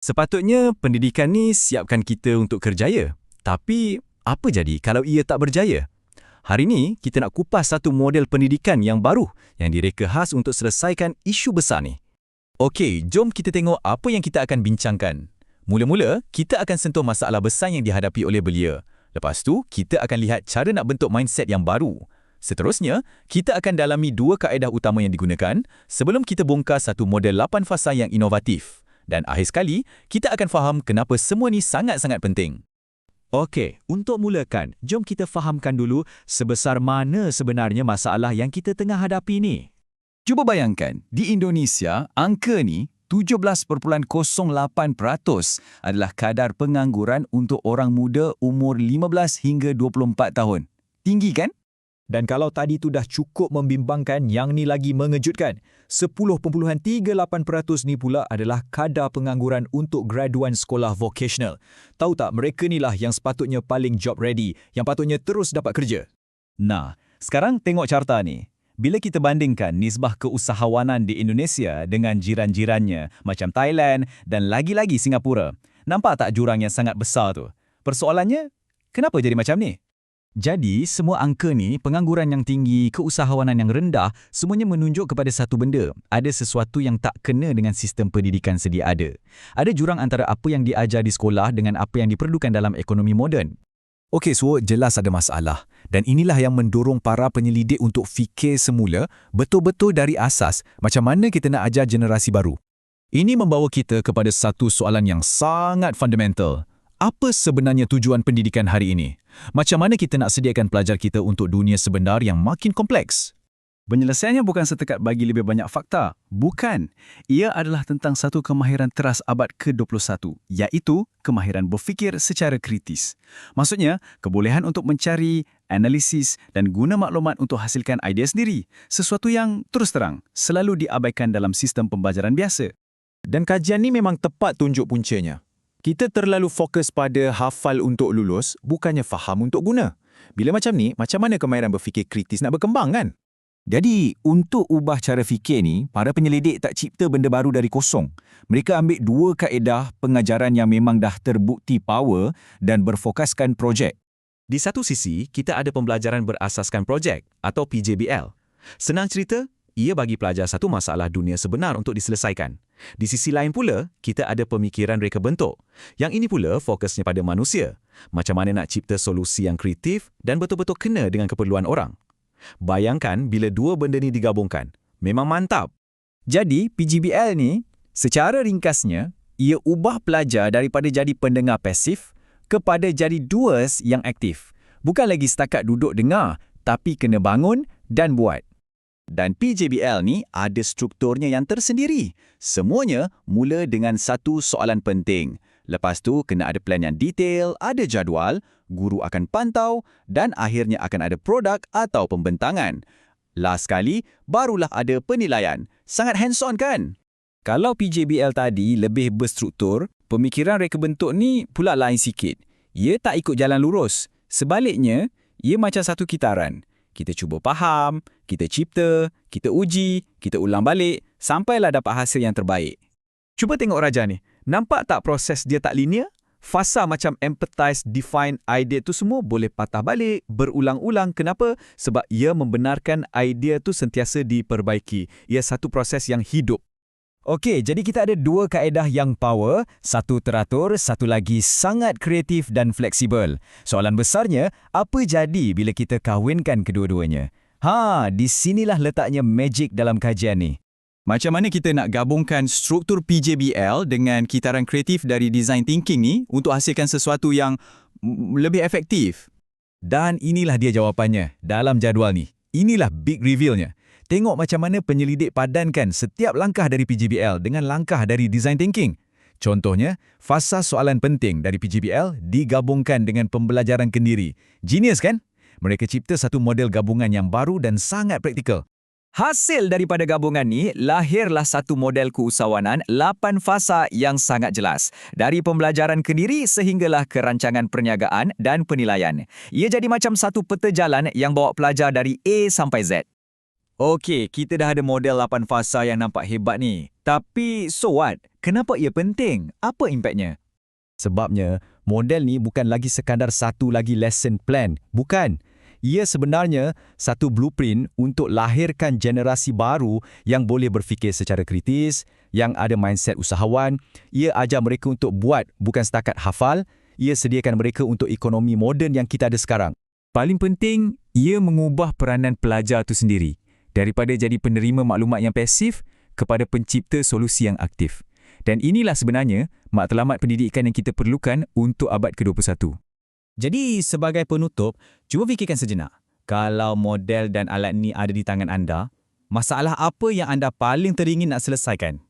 Sepatutnya pendidikan ni siapkan kita untuk kerjaya. Tapi, apa jadi kalau ia tak berjaya? Hari ini, kita nak kupas satu model pendidikan yang baru yang direka khas untuk selesaikan isu besar ni. Okey, jom kita tengok apa yang kita akan bincangkan. Mula-mula, kita akan sentuh masalah besar yang dihadapi oleh belia. Lepas tu, kita akan lihat cara nak bentuk mindset yang baru. Seterusnya, kita akan dalami dua kaedah utama yang digunakan sebelum kita bongkar satu model 8 fasa yang inovatif. Dan akhir sekali, kita akan faham kenapa semua ni sangat-sangat penting. Okey, untuk mulakan, jom kita fahamkan dulu sebesar mana sebenarnya masalah yang kita tengah hadapi ni. Cuba bayangkan, di Indonesia, angka ni 17.08% adalah kadar pengangguran untuk orang muda umur 15 hingga 24 tahun. Tinggi kan? Dan kalau tadi tu dah cukup membimbangkan, yang ni lagi mengejutkan. 10.38% ni pula adalah kadar pengangguran untuk graduan sekolah vocational. Tahu tak, mereka ni lah yang sepatutnya paling job ready, yang patutnya terus dapat kerja. Nah, sekarang tengok carta ni. Bila kita bandingkan nisbah keusahawanan di Indonesia dengan jiran-jirannya macam Thailand dan lagi-lagi Singapura, nampak tak jurang yang sangat besar tu? Persoalannya, kenapa jadi macam ni? Jadi, semua angka ni, pengangguran yang tinggi, keusahawanan yang rendah, semuanya menunjuk kepada satu benda. Ada sesuatu yang tak kena dengan sistem pendidikan sedia ada. Ada jurang antara apa yang diajar di sekolah dengan apa yang diperlukan dalam ekonomi moden. Okey, so jelas ada masalah. Dan inilah yang mendorong para penyelidik untuk fikir semula, betul-betul dari asas, macam mana kita nak ajar generasi baru. Ini membawa kita kepada satu soalan yang sangat fundamental. Apa sebenarnya tujuan pendidikan hari ini? Macam mana kita nak sediakan pelajar kita untuk dunia sebenar yang makin kompleks? Penyelesaiannya bukan setakat bagi lebih banyak fakta. Bukan. Ia adalah tentang satu kemahiran teras abad ke-21, iaitu kemahiran berfikir secara kritis. Maksudnya, kebolehan untuk mencari, analisis dan guna maklumat untuk hasilkan idea sendiri. Sesuatu yang, terus terang, selalu diabaikan dalam sistem pembelajaran biasa. Dan kajian ni memang tepat tunjuk puncanya. Kita terlalu fokus pada hafal untuk lulus, bukannya faham untuk guna. Bila macam ni, macam mana kemahiran berfikir kritis nak berkembang kan? Jadi, untuk ubah cara fikir ni, para penyelidik tak cipta benda baru dari kosong. Mereka ambil dua kaedah pengajaran yang memang dah terbukti power dan berfokuskan projek. Di satu sisi, kita ada pembelajaran berasaskan projek atau PJBL. Senang cerita, ia bagi pelajar satu masalah dunia sebenar untuk diselesaikan. Di sisi lain pula, kita ada pemikiran reka bentuk. Yang ini pula fokusnya pada manusia. Macam mana nak cipta solusi yang kreatif dan betul-betul kena dengan keperluan orang. Bayangkan bila dua benda ni digabungkan. Memang mantap. Jadi, PJBL ni, secara ringkasnya, ia ubah pelajar daripada jadi pendengar pasif kepada jadi doers yang aktif. Bukan lagi setakat duduk dengar, tapi kena bangun dan buat. Dan PJBL ni ada strukturnya yang tersendiri. Semuanya mula dengan satu soalan penting. Lepas tu kena ada plan yang detail, ada jadual, guru akan pantau dan akhirnya akan ada produk atau pembentangan. Last sekali, barulah ada penilaian. Sangat hands-on kan? Kalau PJBL tadi lebih berstruktur, pemikiran reka bentuk ni pula lain sikit. Ia tak ikut jalan lurus. Sebaliknya, ia macam satu kitaran. Kita cuba faham, kita cipta, kita uji, kita ulang balik, sampailah dapat hasil yang terbaik. Cuba tengok Raja ni. Nampak tak proses dia tak linear? Fasa macam empathize, define, idea tu semua boleh patah balik, berulang-ulang. Kenapa? Sebab ia membenarkan idea tu sentiasa diperbaiki. Ia satu proses yang hidup. Okey, jadi kita ada dua kaedah yang power, satu teratur, satu lagi sangat kreatif dan fleksibel. Soalan besarnya, apa jadi bila kita kahwinkan kedua-duanya? Di sinilah letaknya magic dalam kajian ni. Macam mana kita nak gabungkan struktur PJBL dengan kitaran kreatif dari design thinking ni untuk hasilkan sesuatu yang lebih efektif? Dan inilah dia jawapannya dalam jadual ni. Inilah big reveal-nya. Tengok macam mana penyelidik padankan setiap langkah dari PJBL dengan langkah dari design thinking. Contohnya, fasa soalan penting dari PJBL digabungkan dengan pembelajaran kendiri. Genius kan? Mereka cipta satu model gabungan yang baru dan sangat praktikal. Hasil daripada gabungan ni, lahirlah satu model keusahawanan 8 fasa yang sangat jelas. Dari pembelajaran kendiri sehinggalah ke rancangan perniagaan dan penilaian. Ia jadi macam satu peta jalan yang bawa pelajar dari A sampai Z. Okey, kita dah ada model 8 fasa yang nampak hebat ni. Tapi, so what? Kenapa ia penting? Apa impaknya? Sebabnya, model ni bukan lagi sekadar satu lagi lesson plan. Bukan. Ia sebenarnya satu blueprint untuk lahirkan generasi baru yang boleh berfikir secara kritis, yang ada mindset usahawan. Ia ajar mereka untuk buat, bukan setakat hafal. Ia sediakan mereka untuk ekonomi moden yang kita ada sekarang. Paling penting, ia mengubah peranan pelajar itu sendiri. Daripada jadi penerima maklumat yang pasif kepada pencipta solusi yang aktif. Dan inilah sebenarnya matlamat pendidikan yang kita perlukan untuk abad ke-21. Jadi, sebagai penutup, cuba fikirkan sejenak. Kalau model dan alat ni ada di tangan anda, masalah apa yang anda paling teringin nak selesaikan?